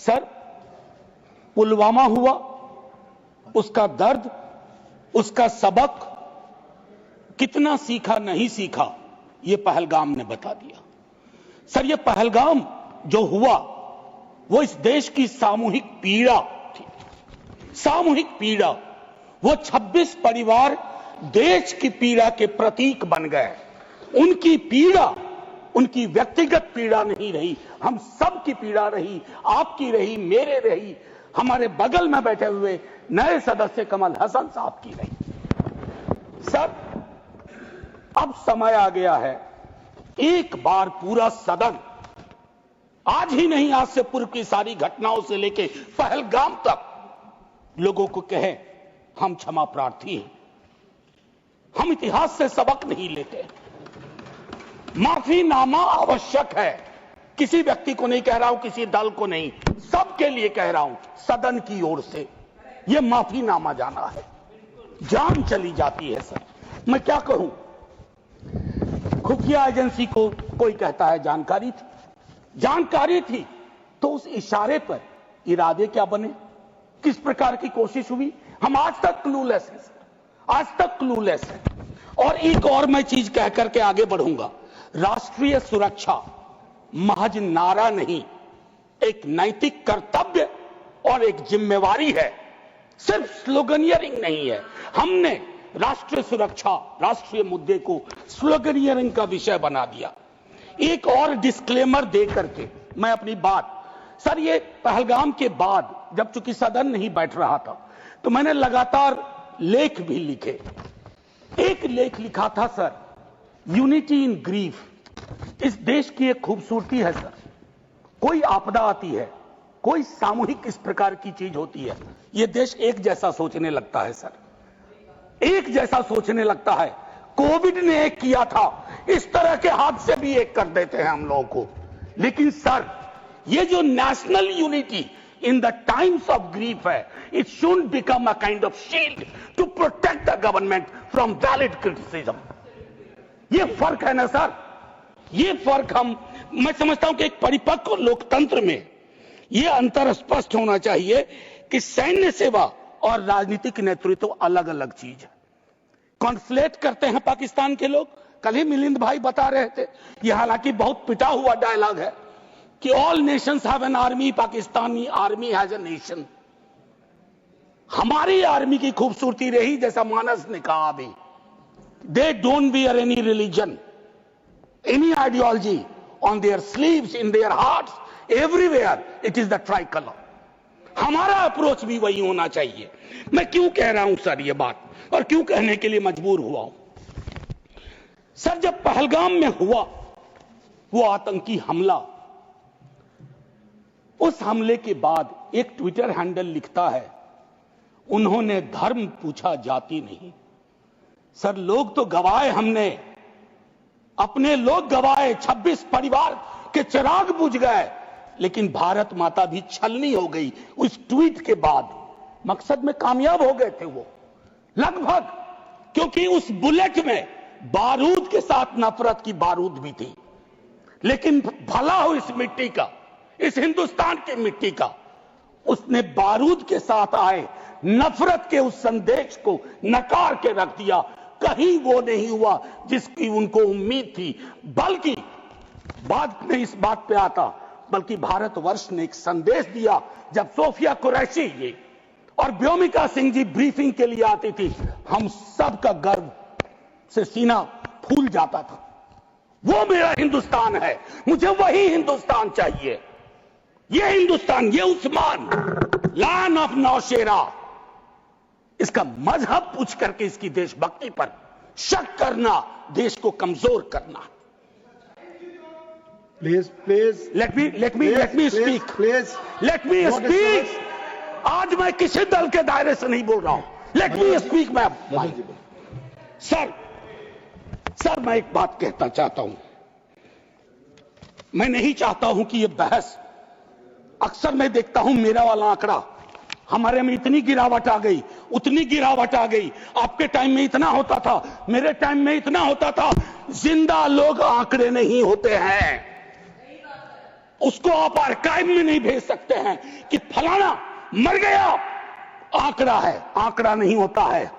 Sir, Pulwama हुआ, उसका दर्द, उसका सबक कितना सीखा नहीं सीखा ये पहलगाम ने बता दिया। सर, ये पहलगाम जो हुआ वो इस देश की सामूहिक पीड़ा थी, सामूहिक पीड़ा। वो 26 परिवार देश की पीड़ा के प्रतीक बन गए। उनकी पीड़ा उनकी व्यक्तिगत पीड़ा नहीं रही, हम सब की पीड़ा रही, आपकी रही, मेरे रही, हमारे बगल में बैठे हुए नए सदस्य कमल हसन साहब की रही। सर, अब समय आ गया है एक बार पूरा सदन, आज ही नहीं आज से पूर्व की सारी घटनाओं से लेके पहलगाम तक लोगों को कहे हम क्षमा प्रार्थी हैं, हम इतिहास से सबक नहीं लेते। माफीनामा आवश्यक है, किसी व्यक्ति को नहीं कह रहा हूं, किसी दल को नहीं, सबके लिए कह रहा हूं, सदन की ओर से यह माफीनामा जाना है। जान चली जाती है। सर, मैं क्या कहूं, खुफिया एजेंसी को कोई कहता है जानकारी थी तो उस इशारे पर इरादे क्या बने, किस प्रकार की कोशिश हुई, हम आज तक क्लूलेस हैं, आज तक क्लूलेस हैं। और एक और मैं चीज कह करके आगे बढ़ूंगा, राष्ट्रीय सुरक्षा महज नारा नहीं, एक नैतिक कर्तव्य और एक जिम्मेवारी है, सिर्फ स्लोगनियरिंग नहीं है। हमने राष्ट्रीय सुरक्षा, राष्ट्रीय मुद्दे को स्लोगनियरिंग का विषय बना दिया। एक और डिस्क्लेमर दे करके मैं अपनी बात, सर, ये पहलगाम के बाद जब चूंकि सदन नहीं बैठ रहा था तो मैंने लगातार लेख भी लिखे। एक लेख लिखा था सर, यूनिटी इन ग्रीफ। इस देश की एक खूबसूरती है सर, कोई आपदा आती है, कोई सामूहिक इस प्रकार की चीज होती है, यह देश एक जैसा सोचने लगता है सर, एक जैसा सोचने लगता है। कोविड ने एक किया था, इस तरह के हादसे भी एक कर देते हैं हम लोगों को। लेकिन सर, ये जो national unity in the times of grief है, it should become a kind of shield to protect the government from valid criticism. ये फर्क है ना सर, ये फर्क मैं समझता हूं कि एक परिपक्व लोकतंत्र में यह अंतर स्पष्ट होना चाहिए कि सैन्य सेवा और राजनीतिक नेतृत्व अलग अलग चीज है। कॉन्फ्लेट करते हैं पाकिस्तान के लोग। कल ही मिलिंद भाई बता रहे थे, यह हालांकि बहुत पिटा हुआ डायलॉग है कि all Nations have an army, Pakistani army has a nation. हमारी आर्मी की खूबसूरती रही, जैसा मानस ने कहा अभी, they don't wear any religion, any ideology on their sleeves, in their hearts, everywhere it is the tricolour. हमारा अप्रोच भी वही होना चाहिए। मैं क्यों कह रहा हूं सर ये बात, और क्यों कहने के लिए मजबूर हुआ हूं सर, जब पहलगाम में हुआ वो आतंकी हमला, उस हमले के बाद एक ट्विटर हैंडल लिखता है, उन्होंने धर्म पूछा, जाति नहीं। सर, लोग तो गवाए, हमने अपने लोग गवाए, 26 परिवार के चिराग बुझ गए, लेकिन भारत माता भी छलनी हो गई उस ट्वीट के बाद। मकसद में कामयाब हो गए थे वो लगभग, क्योंकि उस बुलेट में बारूद के साथ नफरत की बारूद भी थी। लेकिन भला हो इस मिट्टी का, इस हिंदुस्तान की मिट्टी का, उसने बारूद के साथ आए नफरत के उस संदेश को नकार के रख दिया। कहीं वो नहीं हुआ जिसकी उनको उम्मीद थी, बल्कि बाद में इस बात पे आता, बल्कि भारतवर्ष ने एक संदेश दिया। जब सोफिया कुरैशी जी और व्योमिका सिंह जी ब्रीफिंग के लिए आती थी, हम सब का गर्व से सीना फूल जाता था। वो मेरा हिंदुस्तान है, मुझे वही हिंदुस्तान चाहिए। ये हिंदुस्तान, ये उस्मान, लैंड ऑफ नौशेरा, इसका मजहब पूछ करके इसकी देशभक्ति पर शक करना देश को कमजोर करना। Please please let me speak. आज मैं किसी दल के दायरे से नहीं बोल रहा हूं, लेट मी स्पीक। सर, मैं एक बात कहना चाहता हूं, मैं नहीं चाहता हूं कि यह बहस, अक्सर मैं देखता हूं मेरा वाला आंकड़ा, हमारे में इतनी गिरावट आ गई, उतनी गिरावट आ गई, आपके टाइम में इतना होता था, मेरे टाइम में इतना होता था। जिंदा लोग आंकड़े नहीं होते हैं, उसको आप आर्काइव में नहीं भेज सकते हैं कि फलाना मर गया। आंकड़ा है, आंकड़ा नहीं होता है।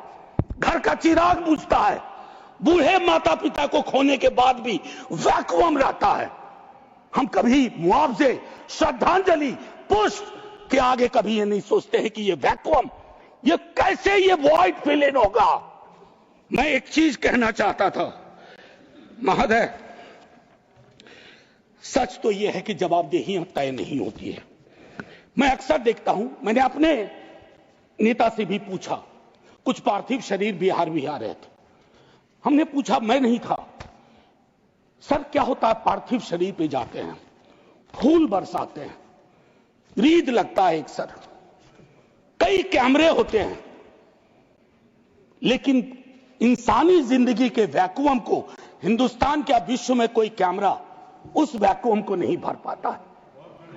घर का चिराग बुझता है। बूढ़े माता पिता को खोने के बाद भी वैक्यूम रहता है। हम कभी मुआवजे, श्रद्धांजलि, पुष्प के आगे कभी ये नहीं सोचते हैं कि ये वैक्यूम, ये कैसे ये वॉइड फिल इन होगा। मैं एक चीज कहना चाहता था महोदय, सच तो यह है कि जवाबदेही तय नहीं होती है। मैं अक्सर देखता हूं, मैंने अपने नेता से भी पूछा, कुछ पार्थिव शरीर बिहार आ रहे थे। हमने पूछा, मैं नहीं था, सर क्या होता है पार्थिव शरीर पे जाते हैं, फूल बरसाते हैं, रीद लगता है एक सर, कई कैमरे होते हैं, लेकिन इंसानी जिंदगी के वैक्यूम को हिंदुस्तान क्या विश्व में कोई कैमरा उस वैक्यूम को नहीं भर पाता है।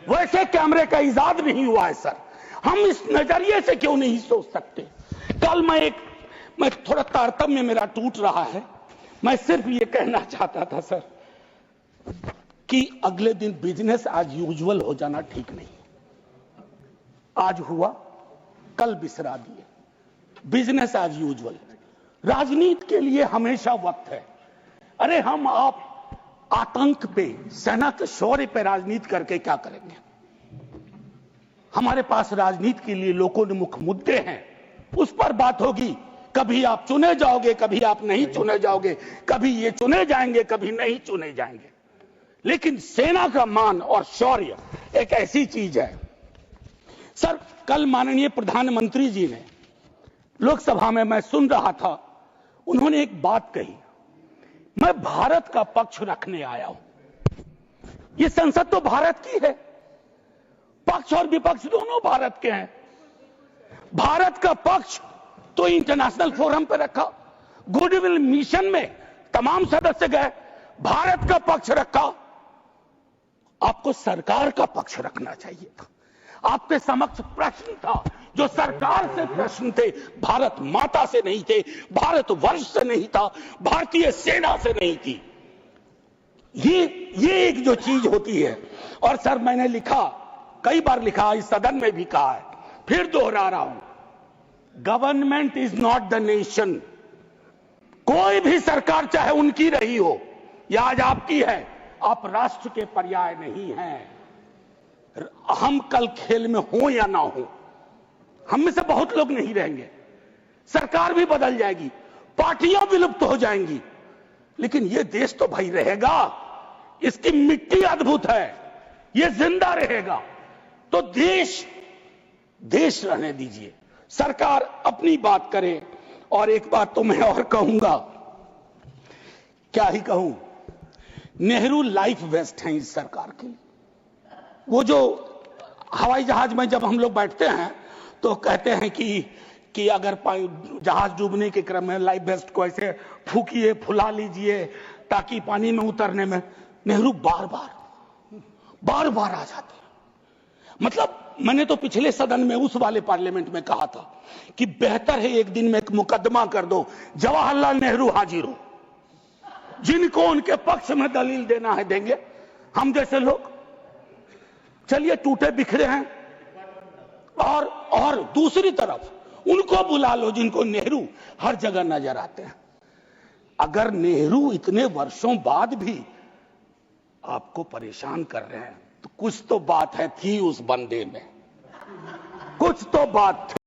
वैसे कैमरे का इजाद नहीं हुआ है सर। हम इस नजरिए से क्यों नहीं सोच सकते। कल मैं थोड़ा तारतम्य मेरा टूट रहा है। मैं सिर्फ ये कहना चाहता था सर कि अगले दिन बिजनेस एज यूजुअल हो जाना ठीक नहीं। आज हुआ, कल बिसरा दिए। Business as usual. राजनीति के लिए हमेशा वक्त है। अरे हम आप आतंक पे, सेना के शौर्य पे राजनीति करके क्या करेंगे। हमारे पास राजनीति के लिए लोकोन्मुख मुद्दे हैं, उस पर बात होगी। कभी आप चुने जाओगे, कभी आप नहीं चुने जाओगे, कभी ये चुने जाएंगे, कभी नहीं चुने जाएंगे। लेकिन सेना का मान और शौर्य एक ऐसी चीज है। सर कल माननीय प्रधानमंत्री जी ने लोकसभा में, मैं सुन रहा था, उन्होंने एक बात कही, मैं भारत का पक्ष रखने आया हूं। ये संसद तो भारत की है, पक्ष और विपक्ष दोनों भारत के हैं। भारत का पक्ष तो इंटरनेशनल फोरम पर रखा, गुडविल मिशन में तमाम सदस्य गए, भारत का पक्ष रखा। आपको सरकार का पक्ष रखना चाहिए था। आपके समक्ष प्रश्न था, जो सरकार से प्रश्न थे, भारत माता से नहीं थे, भारत वर्ष से नहीं था, भारतीय सेना से नहीं थी। ये एक जो चीज होती है। और सर मैंने लिखा, कई बार लिखा, इस सदन में भी कहा है, फिर दोहरा रहा हूं, government is not the nation. कोई भी सरकार चाहे उनकी रही हो या आज आपकी है, आप राष्ट्र के पर्याय नहीं हैं। हम कल खेल में हो या ना हो, हम में से बहुत लोग नहीं रहेंगे, सरकार भी बदल जाएगी, पार्टियां विलुप्त हो जाएंगी, लेकिन ये देश तो भाई रहेगा। इसकी मिट्टी अद्भुत है, ये जिंदा रहेगा। तो देश रहने दीजिए, सरकार अपनी बात करे। और एक बात तो मैं और कहूंगा, क्या ही कहूं, नेहरू लाइफ वेस्ट है इस सरकार की। वो जो हवाई जहाज में जब हम लोग बैठते हैं तो कहते हैं कि अगर जहाज डूबने के क्रम में लाइफ वेस्ट को ऐसे फूकिए, फुला लीजिए ताकि पानी में उतरने में, नेहरू बार बार आ जाते हैं। मतलब मैंने तो पिछले सदन में उस वाले पार्लियामेंट में कहा था कि बेहतर है एक दिन में एक मुकदमा कर दो, जवाहरलाल नेहरू हाजिर हो, जिनको उनके पक्ष में दलील देना है देंगे, हम जैसे लोग चलिए टूटे बिखरे हैं। और दूसरी तरफ उनको बुला लो जिनको नेहरू हर जगह नजर आते हैं। अगर नेहरू इतने वर्षों बाद भी आपको परेशान कर रहे हैं तो कुछ तो बात है थी उस बंदे में, कुछ तो बात थी।